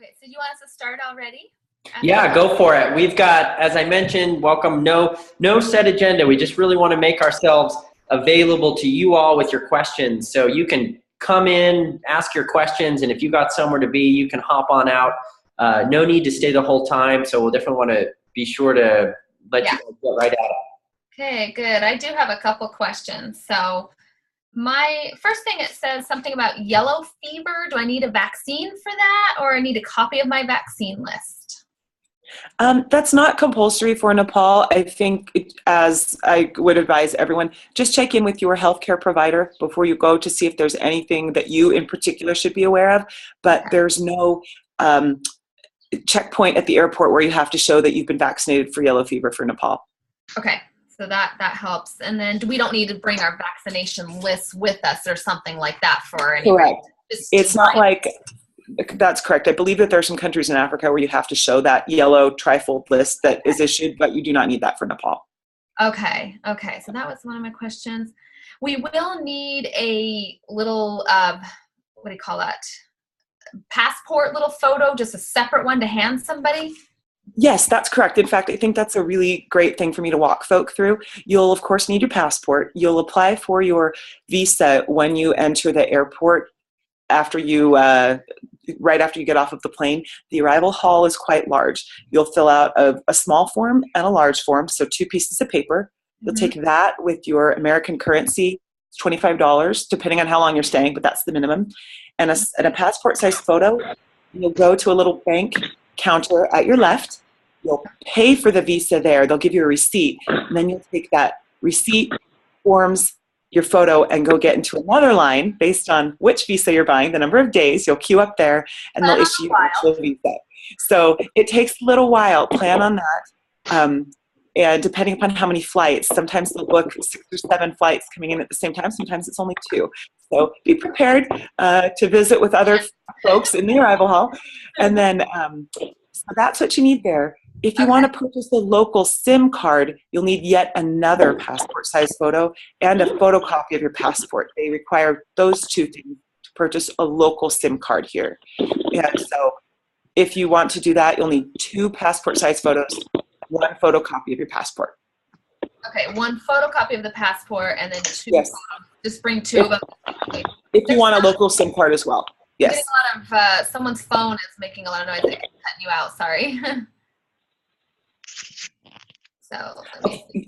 Okay, so you want us to start already? Yeah, go for it. We've got, as I mentioned, welcome, no set agenda. We just really want to make ourselves available to you all with your questions. So you can come in, ask your questions, and if you got somewhere to be, you can hop on out. No need to stay the whole time, so we'll definitely want to be sure to let you guys get right at it. Okay, good. I do have a couple questions. So my first thing, it says something about yellow fever. Do I need a vaccine for that, or I need a copy of my vaccine list? That's not compulsory for Nepal. I think, as I would advise everyone, just check in with your healthcare provider before you go to see if there's anything that you in particular should be aware of. But there's no checkpoint at the airport where you have to show that you've been vaccinated for yellow fever for Nepal. Okay, so that helps. And then we don't need to bring our vaccination lists with us or something like that for any Correct. reason. It's not like, that's correct. I believe that there are some countries in Africa where you have to show that yellow trifold list that is issued, but you do not need that for Nepal. Okay, so that was one of my questions. We will need a little, what do you call that? Passport little photo, just a separate one to hand somebody? Yes, that's correct. In fact, I think that's a really great thing for me to walk folk through. You'll, of course, need your passport. You'll apply for your visa when you enter the airport after you, right after you get off of the plane. The arrival hall is quite large. You'll fill out a small form and a large form, so 2 pieces of paper. You'll take that with your American currency, it's $25, depending on how long you're staying, but that's the minimum, and a passport-sized photo. You'll go to a little bank counter at your left. You'll pay for the visa there. They'll give you a receipt, and then you'll take that receipt, forms, your photo, and go get into another line based on which visa you're buying, the number of days. You'll queue up there, and they'll issue you an actual visa. So it takes a little while. Plan on that. And depending upon how many flights, sometimes they'll book 6 or 7 flights coming in at the same time. Sometimes it's only 2. So be prepared to visit with other folks in the arrival hall. And then so that's what you need there. If you want to purchase a local SIM card, you'll need yet another passport-sized photo and a photocopy of your passport. They require those 2 things to purchase a local SIM card here. And so if you want to do that, you'll need 2 passport-sized photos, 1 photocopy of your passport. Okay, 1 photocopy of the passport, and then 2 Yes. photos. Just bring 2 of them. If you want a local SIM card as well. Yes. Getting a lot of, someone's phone is making a lot of noise. I keep cutting you out, sorry.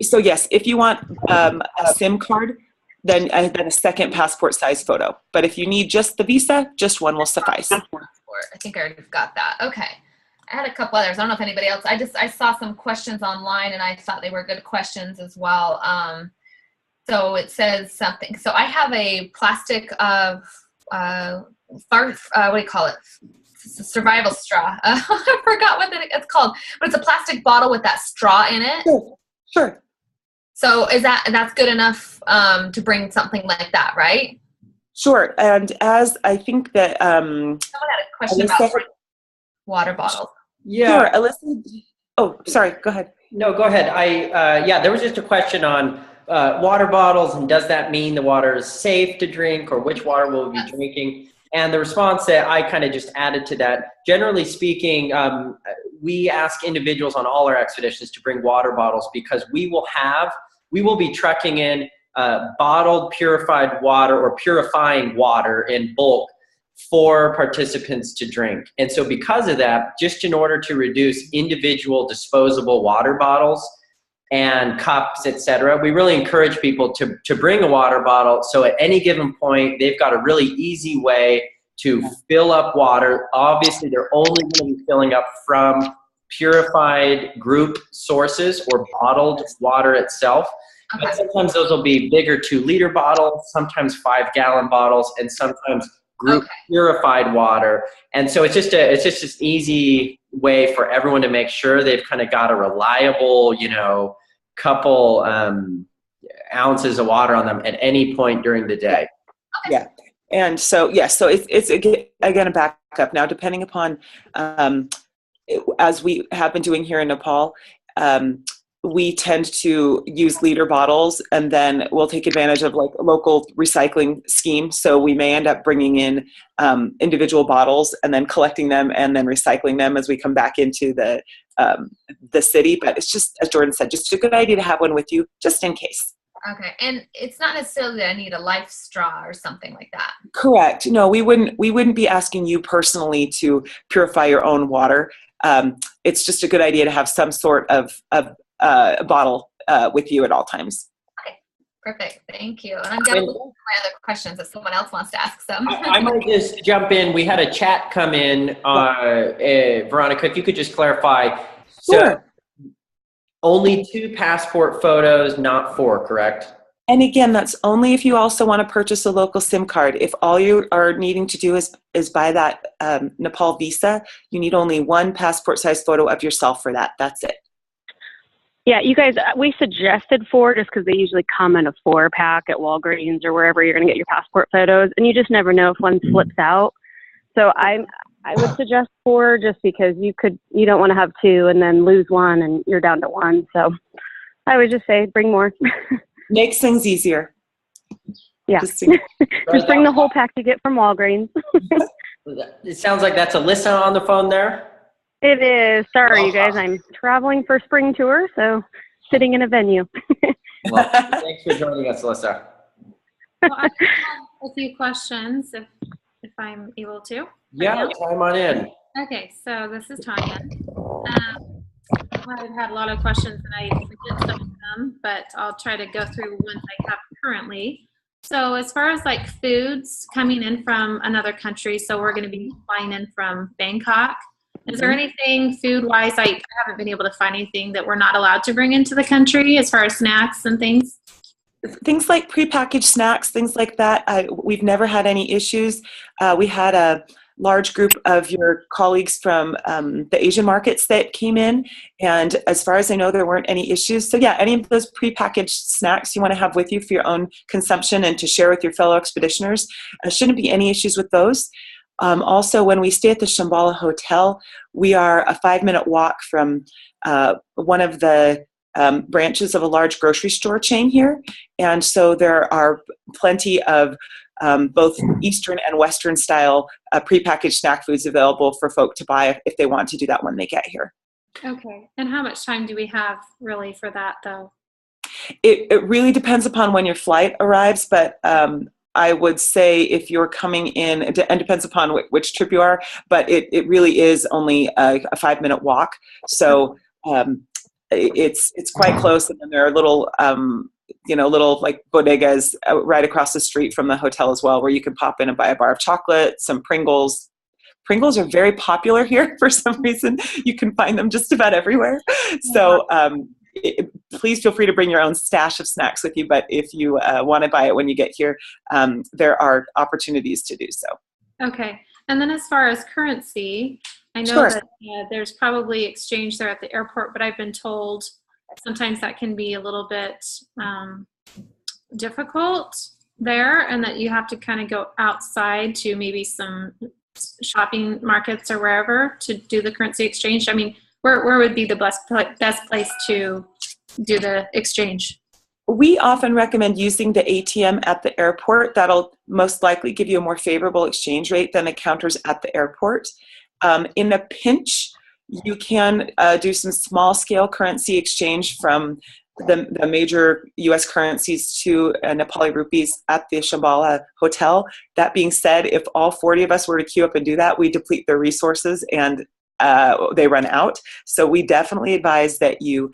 So yes, if you want a SIM card, then a second passport-sized photo. But if you need just the visa, just 1 will suffice. I think I already got that. Okay. I had a couple others. I don't know if anybody else. I saw some questions online, and I thought they were good questions as well. So it says something. So I have a plastic of what do you call it? Survival straw. I forgot what it's called, but it's a plastic bottle with that straw in it. Sure. So that's good enough to bring something like that, right? Sure. And as I think that someone had a question about water bottles. Yeah. Sure, Alyssa. Oh, sorry. Go ahead. No, go ahead. Yeah, there was just a question on water bottles, and does that mean the water is safe to drink, or which water will we be drinking? And the response that I kind of just added to that, generally speaking, we ask individuals on all our expeditions to bring water bottles, because we will be trucking in bottled purified water or purifying water in bulk for participants to drink. And so because of that, just in order to reduce individual disposable water bottles and cups, etc., we really encourage people to bring a water bottle, so at any given point they've got a really easy way to fill up water. Obviously they're only going to be filling up from purified group sources or bottled water itself. But sometimes those will be bigger 2-liter bottles, sometimes 5-gallon bottles, and sometimes group purified water. And so it's just this easy way for everyone to make sure they've kind of got a reliable, couple ounces of water on them at any point during the day. Yeah. And so, yes, so it's again a backup. Now, depending upon, as we have been doing here in Nepal, we tend to use liter bottles, and then we'll take advantage of like a local recycling scheme. So we may end up bringing in individual bottles and then collecting them and then recycling them as we come back into the city. But it's just, as Jordan said, just a good idea to have one with you just in case. Okay, and it's not necessarily that I need a life straw or something like that. Correct. No, we wouldn't be asking you personally to purify your own water. It's just a good idea to have some sort of bottle with you at all times. Okay, perfect. Thank you. And I'm going to look at my other questions if someone else wants to ask some. I might just jump in. We had a chat come in. Veronica, if you could just clarify. Sure. So only 2 passport photos, not 4, correct? And again, that's only if you also want to purchase a local SIM card. If all you are needing to do is buy that Nepal visa, you need only 1 passport size photo of yourself for that. That's it. Yeah, you guys, we suggested 4 just because they usually come in a 4-pack at Walgreens or wherever you're going to get your passport photos, and you just never know if one slips out. So I would suggest 4 just because you don't want to have 2 and then lose 1 and you're down to 1. So I would just say bring more. Makes things easier. Yeah. Just bring the whole pack you get from Walgreens. It sounds like that's Alyssa on the phone there. It is. Sorry, you guys. I'm traveling for spring tour, so sitting in a venue. Well, thanks for joining us, Alyssa. Well, I have a few questions if I'm able to. Yeah, chime on in. Okay, so this is Tanya. I've had a lot of questions and I forget some of them, but I'll try to go through ones I have currently. So as far as like foods coming in from another country, so we're going to be flying in from Bangkok. Is there anything food-wise? I haven't been able to find anything that we're not allowed to bring into the country as far as snacks and things. Things like prepackaged snacks, things like that. We've never had any issues. We had a large group of your colleagues from the Asian markets that came in, and as far as I know, there weren't any issues. So yeah, any of those prepackaged snacks you want to have with you for your own consumption and to share with your fellow expeditioners, shouldn't be any issues with those. Also, when we stay at the Shambhala Hotel, we are a 5-minute walk from one of the branches of a large grocery store chain here. And so there are plenty of both Eastern and Western style prepackaged snack foods available for folk to buy if they want to do that when they get here. Okay. And how much time do we have really for that though? It really depends upon when your flight arrives, but I would say if you're coming in, and depends upon which trip you are, but it really is only a 5-minute walk. So it's quite close. And then there are little, little like bodegas right across the street from the hotel as well, where you can pop in and buy a bar of chocolate, some Pringles. Pringles are very popular here for some reason. You can find them just about everywhere. So please feel free to bring your own stash of snacks with you. But if you want to buy it when you get here, there are opportunities to do so. Okay. And then as far as currency, I know that there's probably exchange there at the airport, but I've been told sometimes that can be a little bit difficult there, and that you have to kind of go outside to maybe some shopping markets or wherever to do the currency exchange. I mean, where would be the best place to do the exchange? We often recommend using the ATM at the airport. That'll most likely give you a more favorable exchange rate than the counters at the airport. In a pinch, you can do some small-scale currency exchange from the major U.S. currencies to Nepali rupees at the Shambhala Hotel. That being said, if all 40 of us were to queue up and do that, we deplete their resources and they run out. So we definitely advise that you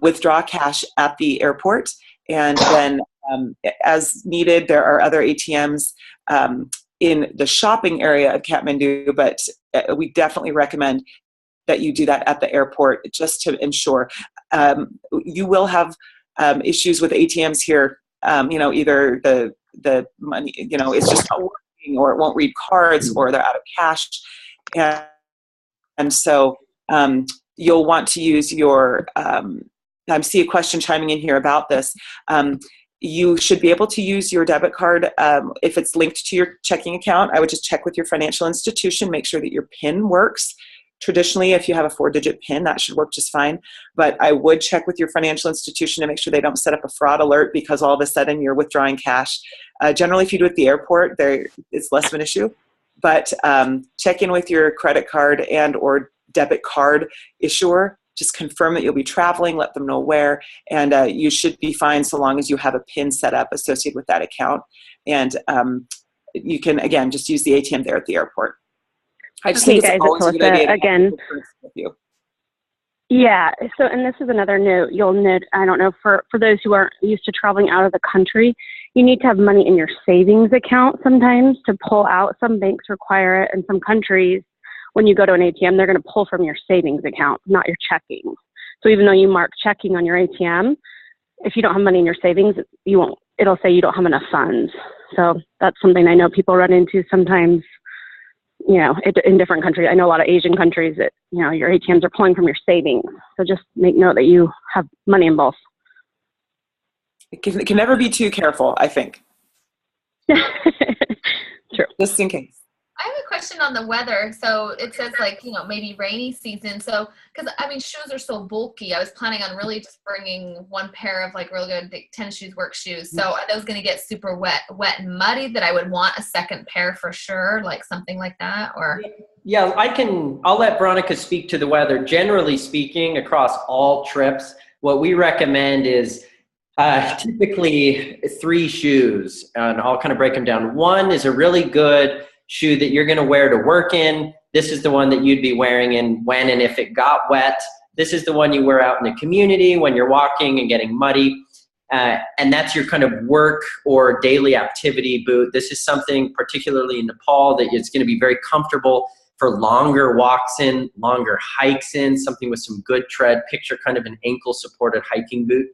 withdraw cash at the airport, and then as needed, there are other ATMs in the shopping area of Kathmandu, but we definitely recommend that you do that at the airport just to ensure. You will have issues with ATMs here, either the money, it's just not working, or it won't read cards, or they're out of cash. And so you'll want to use your, I see a question chiming in here about this. You should be able to use your debit card if it's linked to your checking account. I would just check with your financial institution, make sure that your PIN works. Traditionally, if you have a 4-digit PIN, that should work just fine. But I would check with your financial institution to make sure they don't set up a fraud alert because all of a sudden you're withdrawing cash. Generally, if you do it at the airport, it's less of an issue. But check in with your credit card and or debit card issuer. Just confirm that you'll be traveling, let them know where, and you should be fine so long as you have a PIN set up associated with that account. And you can, again, just use the ATM there at the airport. I just think it's always a good idea to again. With you. Yeah, so, and this is another note, you'll note, I don't know, for those who aren't used to traveling out of the country, you need to have money in your savings account sometimes to pull out. Some banks require it, and some countries, when you go to an ATM, they're going to pull from your savings account, not your checking. So even though you mark checking on your ATM, if you don't have money in your savings, it'll say you don't have enough funds. So that's something I know people run into sometimes, in different countries. I know a lot of Asian countries that, your ATMs are pulling from your savings. So just make note that you have money in both. It can never be too careful, I think. True. Just in case. I have a question on the weather. So it says maybe rainy season. So, because shoes are so bulky. I was planning on really just bringing one pair of really good tennis shoes, work shoes. So are those going to get super wet and muddy that I would want a second pair for sure, like something like that? Or Yeah, I'll let Veronica speak to the weather. Generally speaking, across all trips, what we recommend is typically 3 shoes, and I'll kind of break them down. One is a really good shoe that you're going to wear to work in. This is the one that you'd be wearing in when and if it got wet. This is the one you wear out in the community when you're walking and getting muddy. And that's your kind of work or daily activity boot. This is something particularly in Nepal that is going to be very comfortable for longer walks in, longer hikes in, something with some good tread. Picture kind of an ankle supported hiking boot.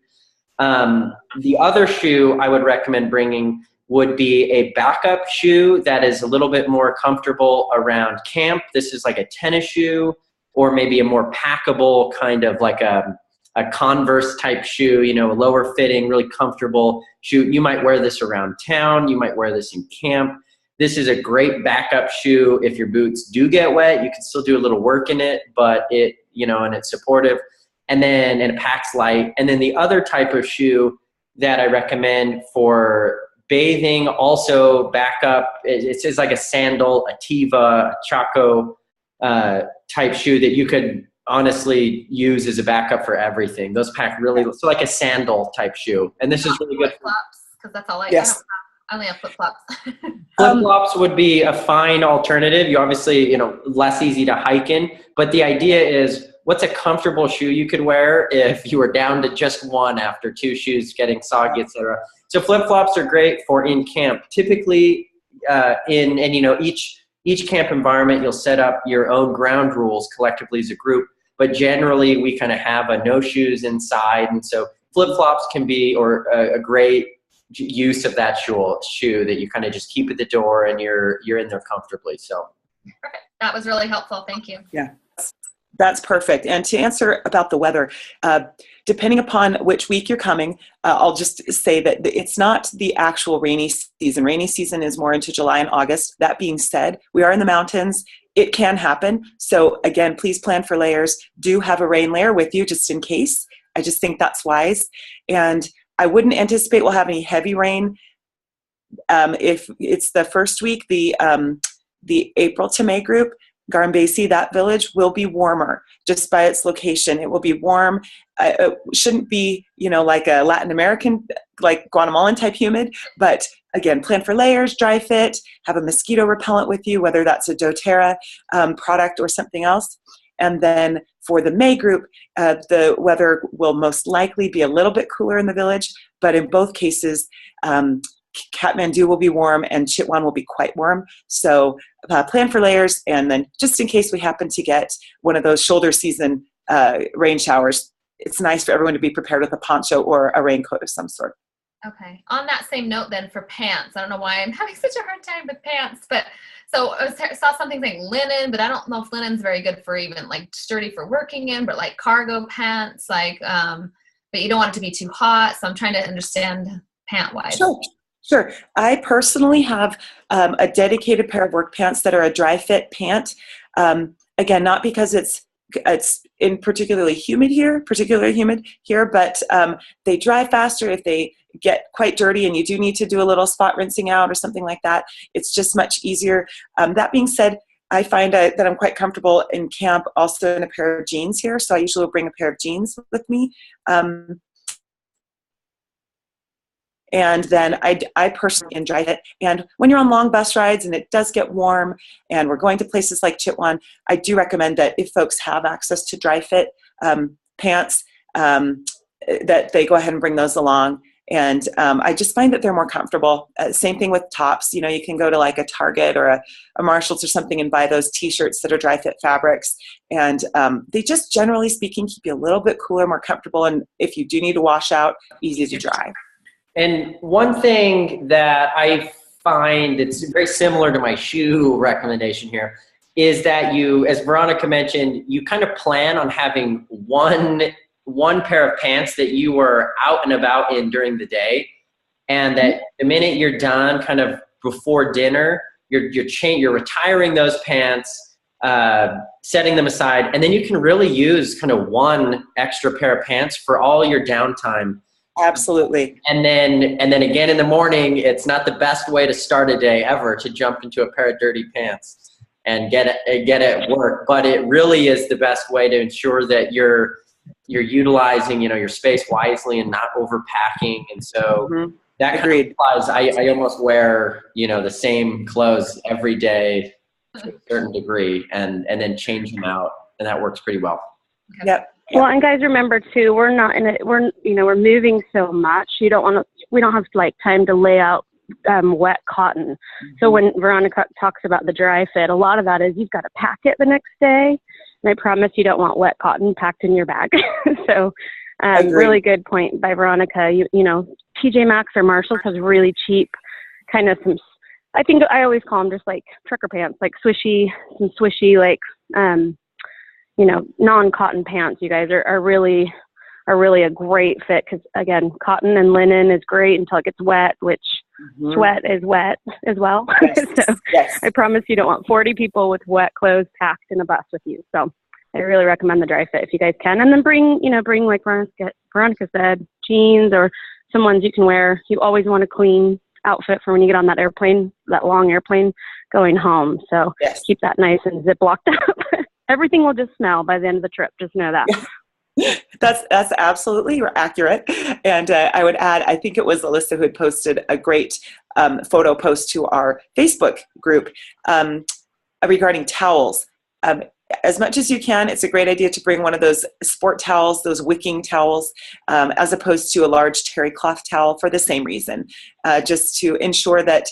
The other shoe I would recommend bringing would be a backup shoe that is a little bit more comfortable around camp. This is like a tennis shoe, or maybe a more packable kind of like a Converse type shoe, a lower fitting, really comfortable shoe. You might wear this around town. You might wear this in camp. This is a great backup shoe. If your boots do get wet, you can still do a little work in it, but and it's supportive. And it packs light. And then the other type of shoe that I recommend for bathing, also backup, it's like a sandal, a Tiva, a Chaco type shoe that you could honestly use as a backup for everything. Those pack really, so like a sandal type shoe. And this is really good. Flip-flops, because that's all I Yes. have. I only have flip-flops. Flip-flops would be a fine alternative. You obviously, less easy to hike in, but the idea is, what's a comfortable shoe you could wear if you were down to just one after 2 shoes getting soggy, etc. So flip-flops are great for in camp. Typically, each camp environment, you'll set up your own ground rules collectively as a group. But generally, we kind of have a no shoes inside, and so flip-flops can be a great use of that shoe that you kind of just keep at the door and you're in there comfortably. So Perfect. That was really helpful. Thank you. Yeah. That's perfect. And to answer about the weather, depending upon which week you're coming, I'll just say that it's not the actual rainy season. Rainy season is more into July and August. That being said, we are in the mountains. It can happen. So again, please plan for layers. Do have a rain layer with you just in case. I just think that's wise. And I wouldn't anticipate we'll have any heavy rain. If it's the first week, the April to May group, Garambesi, that village will be warmer just by its location. It will be warm. It shouldn't be, like a Latin American, like Guatemalan type humid, but again, plan for layers, dry fit, have a mosquito repellent with you, whether that's a doTERRA product or something else. And then for the May group, the weather will most likely be a little bit cooler in the village, but in both cases, Kathmandu will be warm and Chitwan will be quite warm. So plan for layers, and then just in case we happen to get one of those shoulder season rain showers, it's nice for everyone to be prepared with a poncho or a raincoat of some sort. Okay. On that same note then, for pants, I don't know why I'm having such a hard time with pants, but so I saw something saying linen, but I don't know if linen's very good for even like sturdy for working in, but like cargo pants, but you don't want it to be too hot. So I'm trying to understand pant wise. Sure. I personally have a dedicated pair of work pants that are a dry fit pant. again, not because it's in particularly humid here, but they dry faster if they get quite dirty and you do need to do a little spot rinsing out or something like that. It's just much easier. That being said, I find that I'm quite comfortable in camp also in a pair of jeans here. So I usually will bring a pair of jeans with me. And then I personally enjoy it. And when you're on long bus rides and it does get warm and we're going to places like Chitwan, I do recommend that if folks have access to dry fit pants, that they go ahead and bring those along. And I just find that they're more comfortable. Same thing with tops. You know, you can go to like a Target or a Marshall's or something and buy those t-shirts that are dry fit fabrics. And they just, generally speaking, keep you a little bit cooler, more comfortable. And if you do need to wash out, easy to dry. And one thing that I find that's very similar to my shoe recommendation here is that you, as Veronica mentioned, you kind of plan on having one pair of pants that you were out and about in during the day, and that the minute you're done, kind of before dinner, you're retiring those pants, setting them aside, and then you can really use kind of one extra pair of pants for all your downtime. Absolutely. And then again in the morning, it's not the best way to start a day ever to jump into a pair of dirty pants and get at work, but it really is the best way to ensure that you're utilizing, you know, your space wisely and not overpacking. And so that kind of applies. I almost wear, you know, the same clothes every day to a certain degree, and then change them out, and that works pretty well. Okay. Yep. Well, and guys, remember too, we're moving so much. We don't have like time to lay out wet cotton. So when Veronica talks about the dry fit, a lot of that is you've got to pack it the next day. And I promise you don't want wet cotton packed in your bag. So really good point by Veronica. You know, TJ Maxx or Marshalls has really cheap kind of some, I think I always call them just like trucker pants, like some swishy, like, you know, non-cotton pants. You guys are really a great fit because, again, cotton and linen is great until it gets wet, which sweat is wet as well. Yes. So yes. I promise you don't want 40 people with wet clothes packed in a bus with you. So I really recommend the dry fit if you guys can. And then bring like Veronica said, jeans or some ones you can wear. You always want a clean outfit for when you get on that airplane, that long airplane going home. So keep that nice and zip-locked up. Everything will just smell by the end of the trip. Just know that. That's absolutely accurate. And I would add, I think it was Alyssa who had posted a great photo post to our Facebook group regarding towels. As much as you can, it's a great idea to bring one of those sport towels, those wicking towels, as opposed to a large terry cloth towel for the same reason, just to ensure that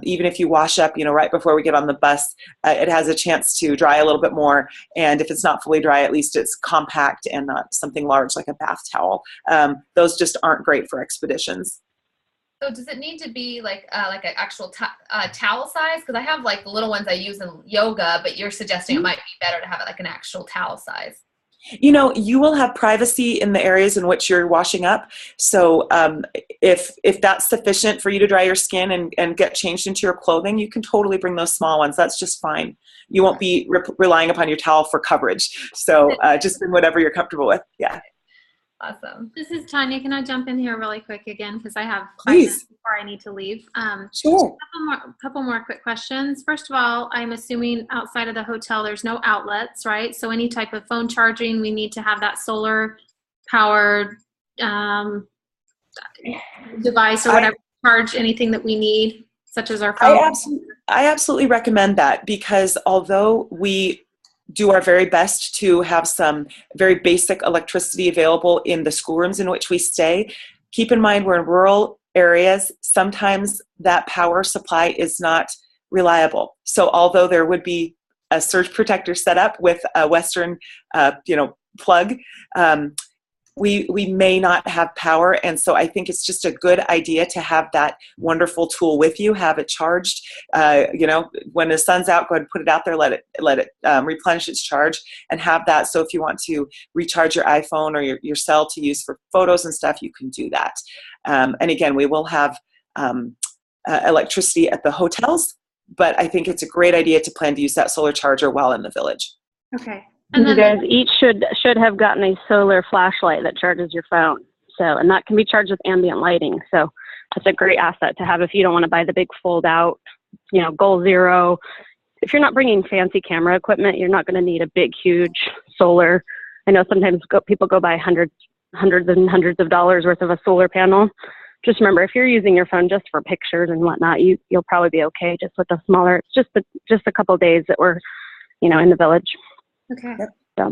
even if you wash up, you know, right before we get on the bus, it has a chance to dry a little bit more. And if it's not fully dry, at least it's compact and not something large like a bath towel. Those just aren't great for expeditions. So does it need to be like an actual towel size? Because I have like the little ones I use in yoga, but you're suggesting it might be better to have it like an actual towel size. You know, you will have privacy in the areas in which you're washing up. So if that's sufficient for you to dry your skin and get changed into your clothing, you can totally bring those small ones. That's just fine. You won't be relying upon your towel for coverage. So just bring whatever you're comfortable with. Yeah. Awesome. This is Tanya. Can I jump in here really quick again? Because I have 5 Please. minutes before I need to leave. Sure. A couple more quick questions. First of all, I'm assuming outside of the hotel, there's no outlets, right? So any type of phone charging, we need to have that solar powered device or whatever, charge anything that we need, such as our phone. I absolutely recommend that, because although we do our very best to have some very basic electricity available in the schoolrooms in which we stay, keep in mind we're in rural areas. Sometimes that power supply is not reliable. So although there would be a surge protector set up with a Western, plug, we may not have power. And so I think it's just a good idea to have that wonderful tool with you, have it charged. When the sun's out, go ahead and put it out there, let it replenish its charge, and have that. So if you want to recharge your iPhone or your cell to use for photos and stuff, you can do that. And again, we will have electricity at the hotels, but I think it's a great idea to plan to use that solar charger while in the village. Okay. And You then guys each should have gotten a solar flashlight that charges your phone. So, and that can be charged with ambient lighting. So that's a great asset to have if you don't want to buy the big fold out, Goal Zero. If you're not bringing fancy camera equipment, you're not going to need a big, huge solar. I know sometimes people go buy hundreds and hundreds of dollars worth of a solar panel. Just remember, if you're using your phone just for pictures and whatnot, you'll probably be okay just with a smaller. It's just a couple days that we're, in the village. okay. So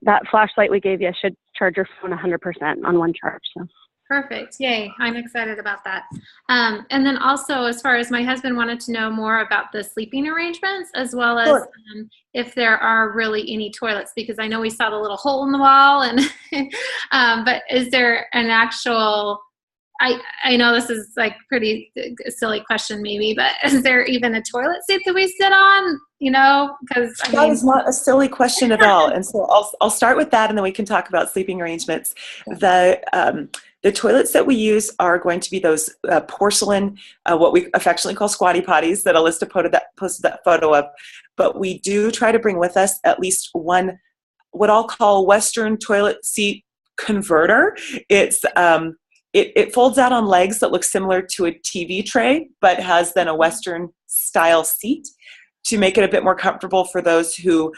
that flashlight we gave you should charge your phone 100% on one charge. So. Perfect. Yay. I'm excited about that. And then also, as far as my husband wanted to know more about the sleeping arrangements, as well as Sure. If there are really any toilets, because I know we saw the little hole in the wall, and but is there an actual, I know this is like pretty silly question maybe, but is there even a toilet seat that we sit on? Because That is not a silly question at all. And so I'll start with that, and then we can talk about sleeping arrangements. The toilets that we use are going to be those porcelain, what we affectionately call squatty potties that Alyssa posted that photo of. But we do try to bring with us at least one, what I'll call Western toilet seat converter. It folds out on legs that look similar to a TV tray, but has then a Western style seat to make it a bit more comfortable for those who,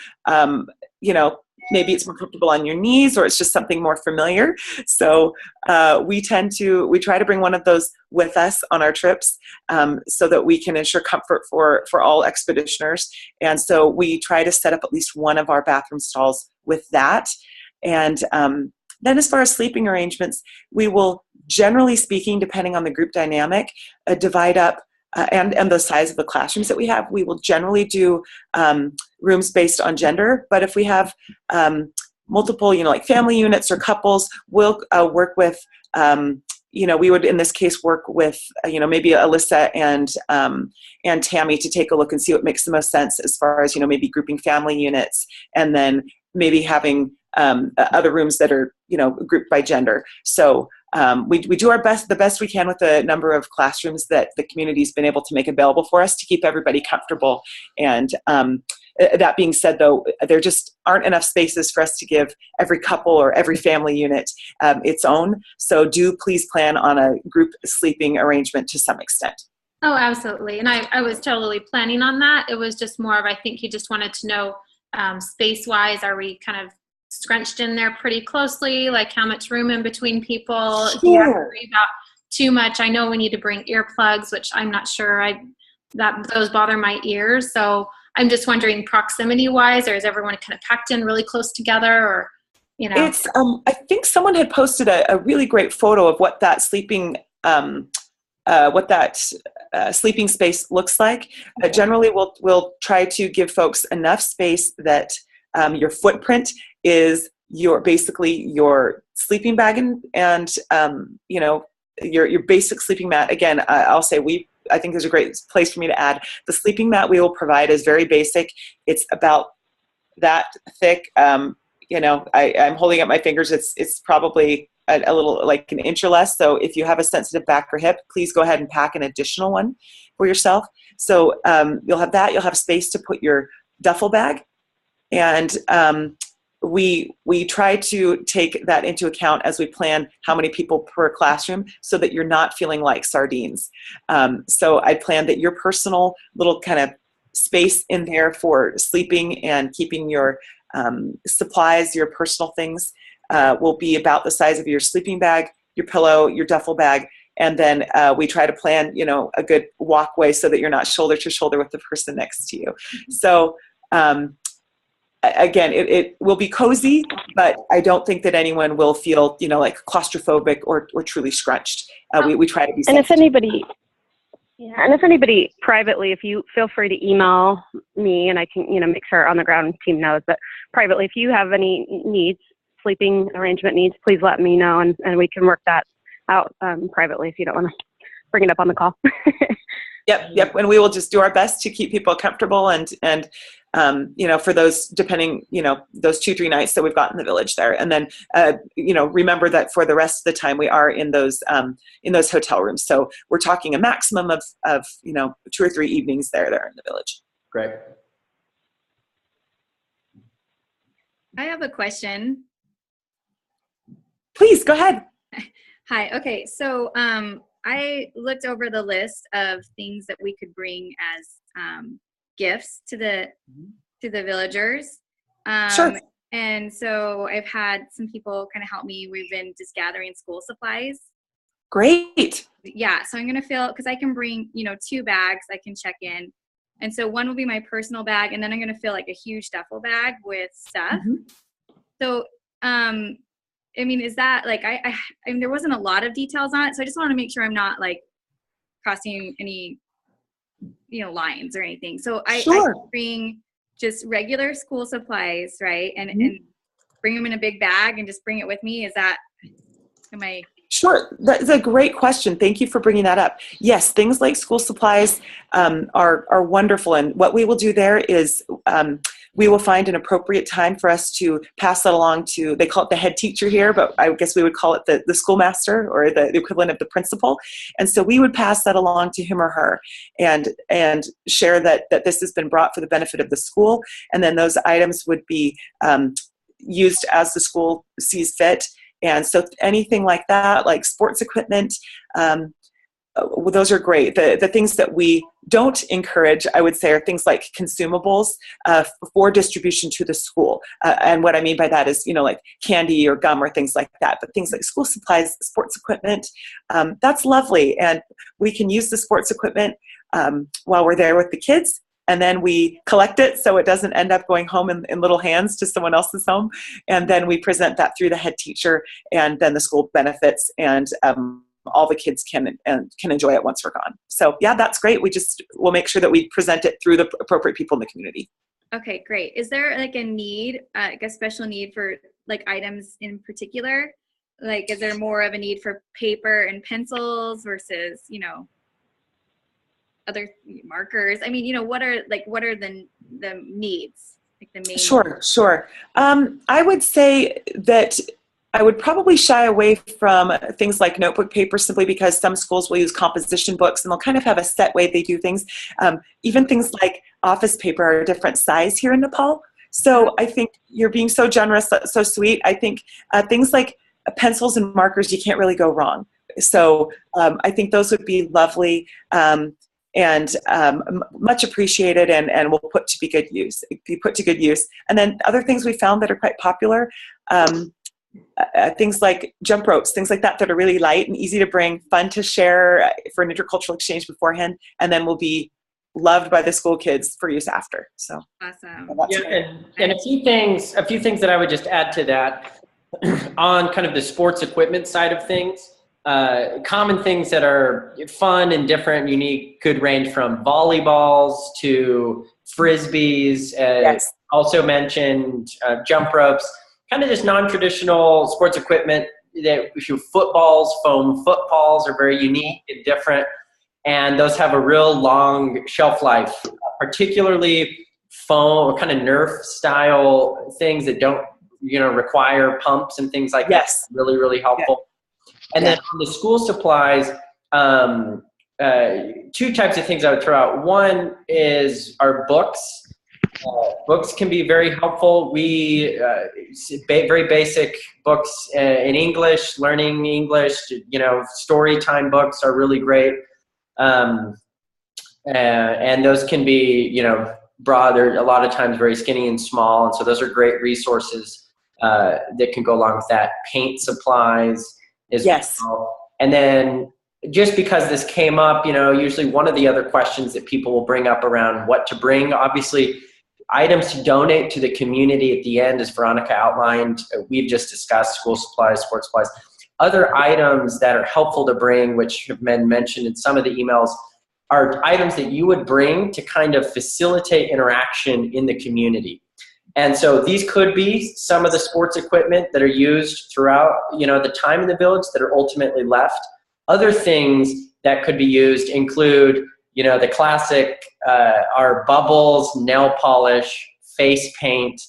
maybe it's more comfortable on your knees, or it's just something more familiar. So we try to bring one of those with us on our trips so that we can ensure comfort for all expeditioners. And so we try to set up at least one of our bathroom stalls with that. And then as far as sleeping arrangements, we will, generally speaking, depending on the group dynamic, divide up and the size of the classrooms that we have. We will generally do rooms based on gender, but if we have multiple, like family units or couples, we'll work with, we would in this case work with, maybe Alyssa and Tammy to take a look and see what makes the most sense as far as, maybe grouping family units, and then maybe having other rooms that are, grouped by gender. So we do the best we can with the number of classrooms that the community's been able to make available for us to keep everybody comfortable. And that being said, though, there just aren't enough spaces for us to give every couple or every family unit its own. So do please plan on a group sleeping arrangement to some extent. Oh, absolutely. And I was totally planning on that. It was just more of, I think he just wanted to know space-wise, are we kind of scrunched in there pretty closely? Like how much room in between people? Sure. Do you have to worry about too much? I know we need to bring earplugs, which I'm not sure those bother my ears. So I'm just wondering proximity-wise, or is everyone kind of packed in really close together, or, It's, I think someone had posted a really great photo of what that sleeping sleeping space looks like. Generally, we'll try to give folks enough space that your footprint is basically your sleeping bag and your basic sleeping mat. Again, I'll say I think there's a great place for me to add. The sleeping mat we will provide is very basic. It's about that thick. I'm holding up my fingers. It's probably a little like an inch or less. So if you have a sensitive back or hip, please go ahead and pack an additional one for yourself. So you'll have that. You'll have space to put your duffel bag. And we try to take that into account as we plan how many people per classroom so that you're not feeling like sardines. So I plan that your personal little kind of space in there for sleeping and keeping your supplies, your personal things, will be about the size of your sleeping bag, your pillow, your duffel bag. And then we try to plan, a good walkway so that you're not shoulder to shoulder with the person next to you. So again, it will be cozy, but I don't think that anyone will feel, like claustrophobic or truly scrunched. We try to be And sensitive. if anybody privately, if you feel free to email me, and I can, make sure our on the ground team knows, but privately, if you have any needs, sleeping arrangement needs, please let me know, and we can work that out privately if you don't want to bring it up on the call. Yep. And we will just do our best to keep people comfortable and for those, depending, those 2-3 nights that we've got in the village there. And then, remember that for the rest of the time we are in those hotel rooms. So we're talking a maximum of 2 or 3 evenings there in the village. Great. I have a question. Please go ahead. Hi. Okay. So I looked over the list of things that we could bring as gifts to the villagers. Sure. And so I've had some people kind of help me. We've been just gathering school supplies. Great. Yeah. So I'm going to fill, because I can bring, 2 bags I can check in. And so one will be my personal bag, and then I'm going to fill like a huge duffel bag with stuff. So, I mean, is that like, I mean, there wasn't a lot of details on it. So I just want to make sure I'm not like crossing any, lines or anything. So I bring just regular school supplies, right? And bring them in a big bag and just bring it with me. Am I? Sure. That's a great question. Thank you for bringing that up. Yes, things like school supplies are wonderful. And what we will do there is we will find an appropriate time for us to pass that along to, they call it the head teacher here, but I guess we would call it the schoolmaster, or the equivalent of the principal. And so we would pass that along to him or her and share that this has been brought for the benefit of the school. And then those items would be used as the school sees fit. And so anything like that, like sports equipment, those are great. The things that we don't encourage, I would say, are things like consumables for distribution to the school. And what I mean by that is, like candy or gum or things like that. But things like school supplies, sports equipment, that's lovely. And we can use the sports equipment while we're there with the kids. And then we collect it so it doesn't end up going home in little hands to someone else's home. And then we present that through the head teacher, and then the school benefits, and all the kids can enjoy it once we're gone. So yeah, that's great. We'll make sure that we present it through the appropriate people in the community. Okay, great. Is there like a need, like a special need for like items in particular? Like, is there more of a need for paper and pencils versus, other markers? I mean, what are the needs, like the main? Sure. I would say that I would probably shy away from things like notebook paper, simply because some schools will use composition books and they'll kind of have a set way they do things. Even things like office paper are a different size here in Nepal. So I think you're being so generous, that's so sweet. I think things like pencils and markers, you can't really go wrong. So I think those would be lovely. And much appreciated, and will be put to good use. And then other things we found that are quite popular, things like jump ropes, things like that are really light and easy to bring, fun to share for an intercultural exchange beforehand, and then will be loved by the school kids for use after. So awesome. And a few things that I would just add to that on kind of the sports equipment side of things. Common things that are fun and different, unique, could range from volleyballs to frisbees. Yes. Also mentioned jump ropes, kind of just non-traditional sports equipment. Footballs, foam footballs are very unique and different, and those have a real long shelf life, particularly foam or kind of Nerf style things that don't require pumps and things like that. Really, really helpful. And then on the school supplies, 2 types of things I would throw out. One is our books. Books can be very helpful. Very basic books in English, learning English, story time books are really great. And those can be, broad. They're a lot of times very skinny and small. And so those are great resources that can go along with that. Paint supplies. Well. And then just because this came up, usually one of the other questions that people will bring up around what to bring, obviously items to donate to the community at the end, as Veronica outlined, we've just discussed school supplies, sports supplies. Other items that are helpful to bring, which have been mentioned in some of the emails, are items that you would bring to kind of facilitate interaction in the community. And so these could be some of the sports equipment that are used throughout, the time in the village that are ultimately left. Other things that could be used include, the classic, our bubbles, nail polish, face paint,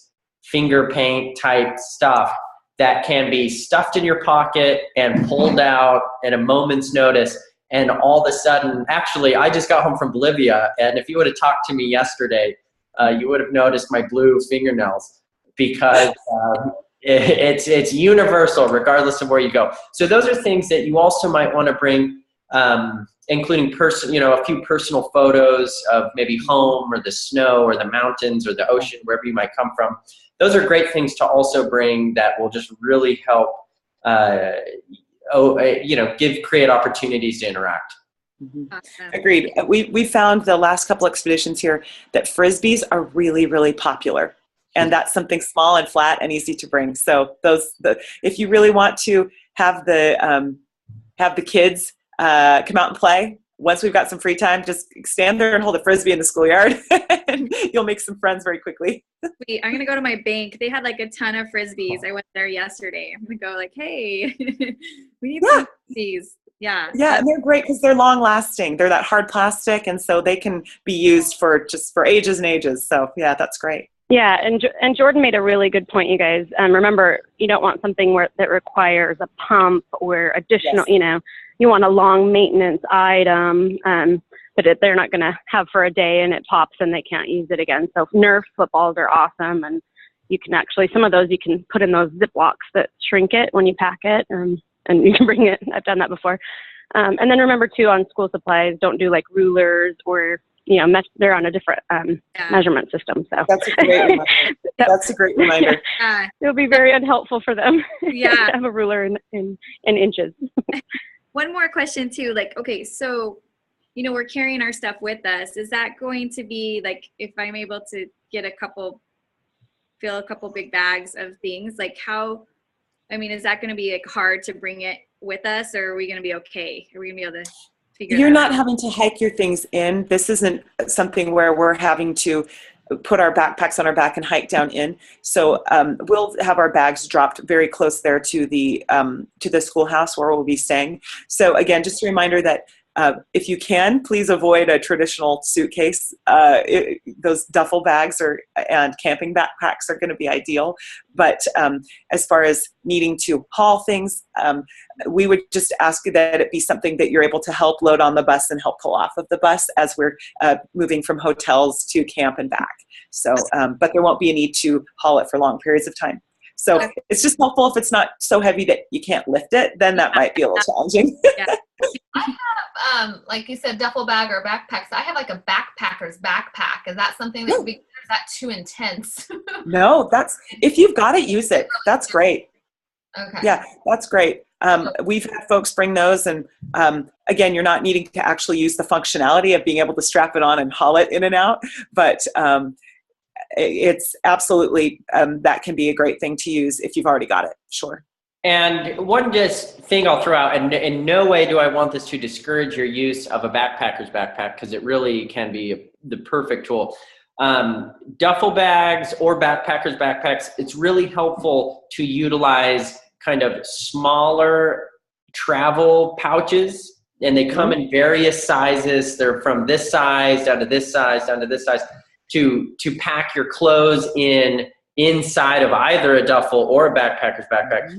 finger paint type stuff that can be stuffed in your pocket and pulled out at a moment's notice. And all of a sudden, actually, I just got home from Bolivia, and if you would have talked to me yesterday, you would have noticed my blue fingernails. because it's universal regardless of where you go. So those are things that you also might want to bring, including a few personal photos of maybe home or the snow or the mountains or the ocean, wherever you might come from. Those are great things to also bring that will just really help, create opportunities to interact. Awesome. Agreed. We found the last couple expeditions here that Frisbees are really, really popular. And that's something small and flat and easy to bring. So if you really want to have the kids come out and play, once we've got some free time, just stand there and hold a Frisbee in the schoolyard and you'll make some friends very quickly. Sweet. I'm going to go to my bank. They had like a ton of Frisbees. I went there yesterday. I'm going to go like, hey, we need some Frisbees. Yeah. Yeah, and they're great because they're long lasting. They're that hard plastic, and so they can be used for ages and ages. So yeah, that's great. Yeah, and Jordan made a really good point, you guys. Remember, you don't want something that requires a pump or additional, you want a long maintenance item that they're not going to have for a day and it pops and they can't use it again. So Nerf footballs are awesome, and you can actually, some of those you can put in those Ziplocs that shrink it when you pack it, and you can bring it. I've done that before. And then remember too, on school supplies, don't do like rulers or they're on a different measurement system. So that's a great reminder. That's a great reminder. Yeah. It'll be very unhelpful for them Yeah. to have a ruler in inches. One more question too, like, okay, so, we're carrying our stuff with us. Is that going to be like, if I'm able to get fill a couple big bags of things, like is that going to be like hard to bring it with us, or are we going to be okay? Are we going to be able to figure You're that not out? having to hike your things in. This isn't something where we're having to put our backpacks on our back and hike down in. So we'll have our bags dropped very close there to the schoolhouse where we'll be staying. So again, just a reminder that if you can, please avoid a traditional suitcase. Those duffel bags and camping backpacks are going to be ideal. But as far as needing to haul things, we would just ask that it be something that you're able to help load on the bus and help pull off of the bus as we're moving from hotels to camp and back. So, but there won't be a need to haul it for long periods of time. So it's just helpful if it's not so heavy that you can't lift it, then that might be a little challenging. Yeah. I have, like you said, duffel bag or backpacks. I have like a backpacker's backpack. Is that something that would be, is that too intense? No, if you've got it, use it. That's great. Okay. Yeah, that's great. We've had folks bring those, and again, you're not needing to actually use the functionality of being able to strap it on and haul it in and out, but it's absolutely, that can be a great thing to use if you've already got it. Sure. And one just thing I'll throw out, and in no way do I want this to discourage your use of a backpacker's backpack, because it really can be the perfect tool. Duffel bags or backpackers' backpacks, it's really helpful to utilize kind of smaller travel pouches, and they come in various sizes. They're from this size down to this size down to this size, to pack your clothes inside of either a duffel or a backpacker's backpack.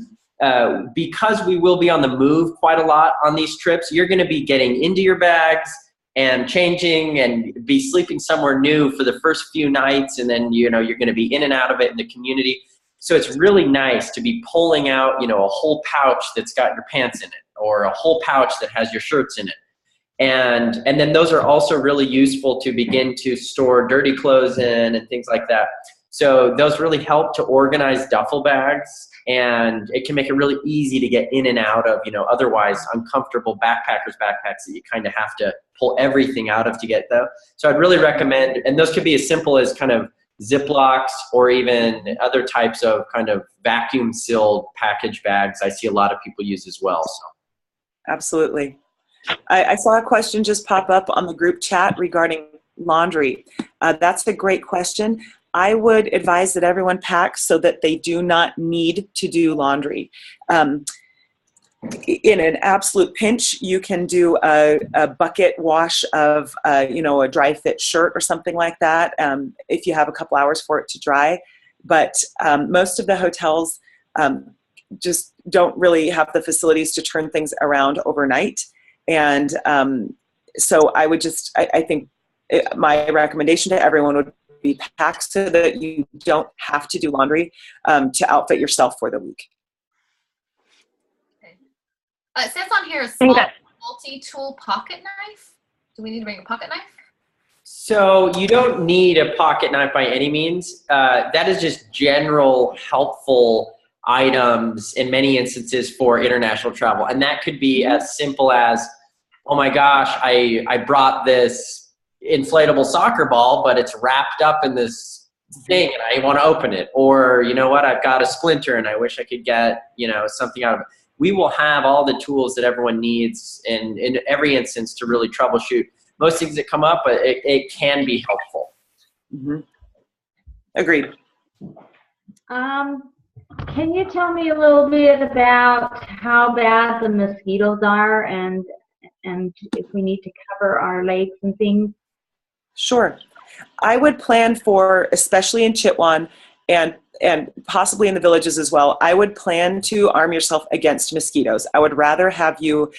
Because we will be on the move quite a lot on these trips, you're going to be getting into your bags and changing and be sleeping somewhere new for the first few nights, and then you're going to be in and out of it in the community. So it's really nice to be pulling out a whole pouch that's got your pants in it, or a whole pouch that has your shirts in it. And then those are also really useful to begin to store dirty clothes in and things like that. So those really help to organize duffel bags, and it can make it really easy to get in and out of, otherwise uncomfortable backpackers' backpacks that you kind of have to pull everything out of to get them. So I'd really recommend, and those could be as simple as kind of Ziplocs or even other types of kind of vacuum sealed package bags I see a lot of people use as well. So. Absolutely. I saw a question just pop up on the group chat regarding laundry. That's a great question. I would advise that everyone packs so that they do not need to do laundry. In an absolute pinch, you can do a bucket wash of a dry fit shirt or something like that if you have a couple hours for it to dry. But most of the hotels just don't really have the facilities to turn things around overnight. And so I would I think my recommendation to everyone would be packed so that you don't have to do laundry to outfit yourself for the week. Okay. It says on here a think small that- multi-tool pocket knife. Do we need to bring a pocket knife? So you don't need a pocket knife by any means. That is just general helpful items in many instances for international travel. And that could be as simple as, oh my gosh, I brought this inflatable soccer ball, but it's wrapped up in this thing and I want to open it. Or, you know what, I've got a splinter and I wish I could get, something out of it. We will have all the tools that everyone needs in every instance to really troubleshoot most things that come up, but it can be helpful. Mm-hmm. Agreed. Can you tell me a little bit about how bad the mosquitoes are and if we need to cover our lakes and things? Sure. I would plan for, especially in Chitwan and possibly in the villages as well, I would plan to arm yourself against mosquitoes. I would rather have you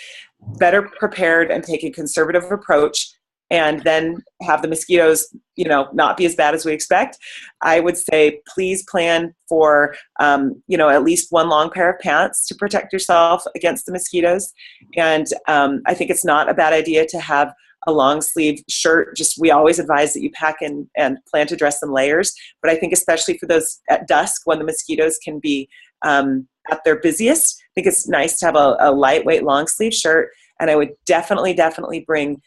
better prepared and take a conservative approach and then have the mosquitoes, not be as bad as we expect. I would say please plan for, at least one long pair of pants to protect yourself against the mosquitoes. And I think it's not a bad idea to have a long sleeve shirt. We always advise that you pack and plan to dress in layers. But I think especially for those at dusk when the mosquitoes can be at their busiest, I think it's nice to have a lightweight long sleeve shirt. And I would definitely bring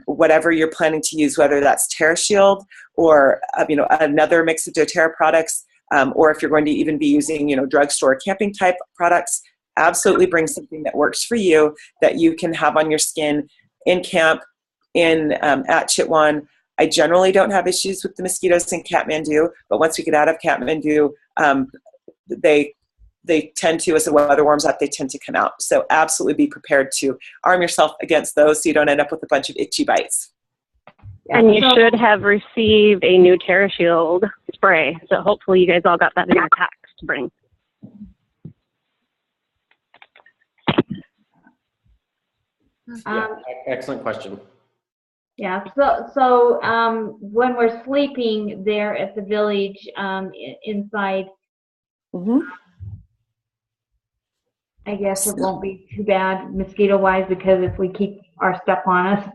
whatever you're planning to use, whether that's TerraShield or another mix of doTERRA products, or if you're going to even be using drugstore camping type products. Absolutely bring something that works for you that you can have on your skin in camp at Chitwan. I generally don't have issues with the mosquitoes in Kathmandu, but once we get out of Kathmandu, they tend to, as the weather warms up, they tend to come out. So absolutely be prepared to arm yourself against those so you don't end up with a bunch of itchy bites. And you should have received a new TerraShield spray. So hopefully you guys all got that in your packs to bring. Excellent question. Yeah. So when we're sleeping there at the village inside, I guess it won't be too bad mosquito-wise because if we keep our stuff on us.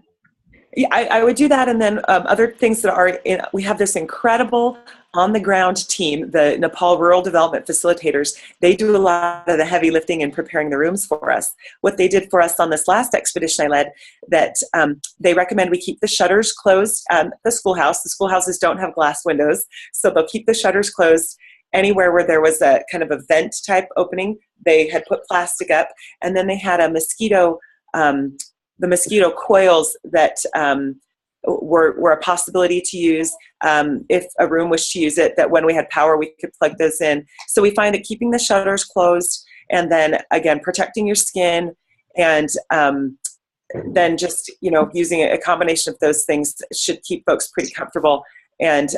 Yeah, I would do that. And then other things that are we have this incredible on-the-ground team, the Nepal Rural Development Facilitators. They do a lot of the heavy lifting and preparing the rooms for us. What they did for us on this last expedition I led, that they recommend we keep the shutters closed at the schoolhouse. The schoolhouses don't have glass windows, so they'll keep the shutters closed. Anywhere where there was a kind of a vent type opening, they had put plastic up, and then they had a mosquito, the mosquito coils that were a possibility to use if a room wished to use it, that when we had power we could plug those in. So we find that keeping the shutters closed and then again protecting your skin and then just using a combination of those things should keep folks pretty comfortable. And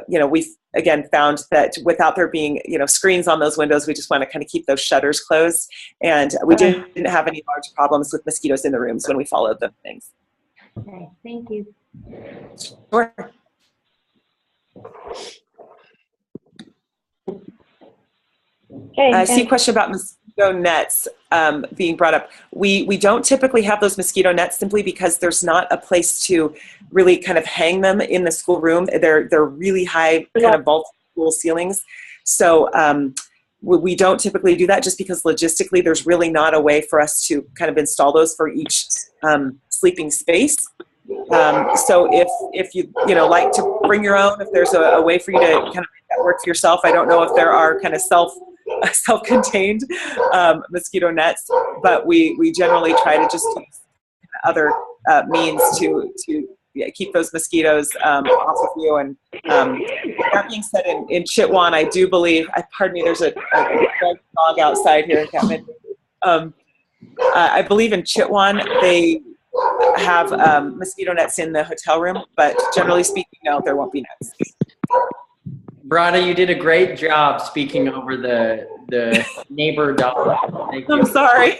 we've again found that without there being screens on those windows, we just want to kind of keep those shutters closed, and we didn't have any large problems with mosquitoes in the rooms when we followed those things. Okay, thank you. Sure. Okay, I see a question about mosquito nets being brought up. We don't typically have those mosquito nets simply because there's not a place to really kind of hang them in the school room. They're really high kind of vault school ceilings. So we don't typically do that just because logistically there's really not a way for us to kind of install those for each sleeping space. So if you like to bring your own, if there's a way for you to kind of make that work for yourself, I don't know if there are kind of self-contained mosquito nets, but we generally try to just use other means to keep those mosquitoes off of you. And that being said, in Chitwan, I do believe, pardon me, there's a dog outside here in Kathmandu. I believe in Chitwan they have mosquito nets in the hotel room, but generally speaking, no, there won't be nets. Brana, you did a great job speaking over the neighbor dog. Thank you. I'm sorry.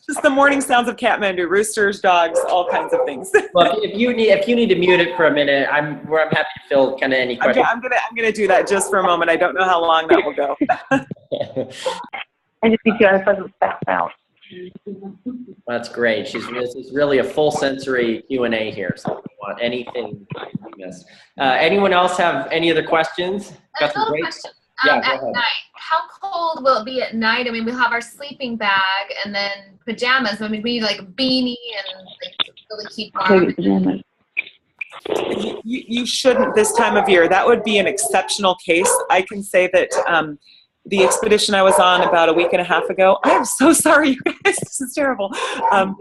Just the morning sounds of Kathmandu, roosters, dogs, all kinds of things. Well, if you need to mute it for a minute, I'm happy to fill kind of any questions. I'm gonna do that just for a moment. I don't know how long that will go. I just need to unpleasant stuff out. That's great. This is really a full sensory Q&A here. So if you want anything you missed. Anyone else have any other questions? Got some great. Question. Yeah, At go ahead. night, how cold will it be at night? I mean, we'll have our sleeping bag and then pajamas. I mean, we need like a beanie and like really keep warm. You shouldn't this time of year. That would be an exceptional case. I can say that the expedition I was on about a week and a half ago, I am so sorry, you guys, this is terrible. I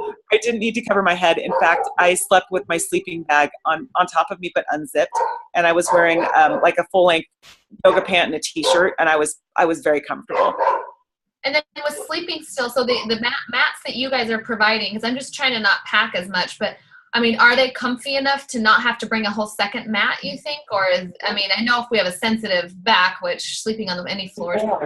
didn't need to cover my head. In fact, I slept with my sleeping bag on top of me, but unzipped. And I was wearing like a full-length yoga pant and a t-shirt, and I was very comfortable. And then with sleeping still, so the mats that you guys are providing, because I'm just trying to not pack as much, but I mean, are they comfy enough to not have to bring a whole second mat, you think? Or is, I mean, I know if we have a sensitive back, which sleeping on any floor. I'll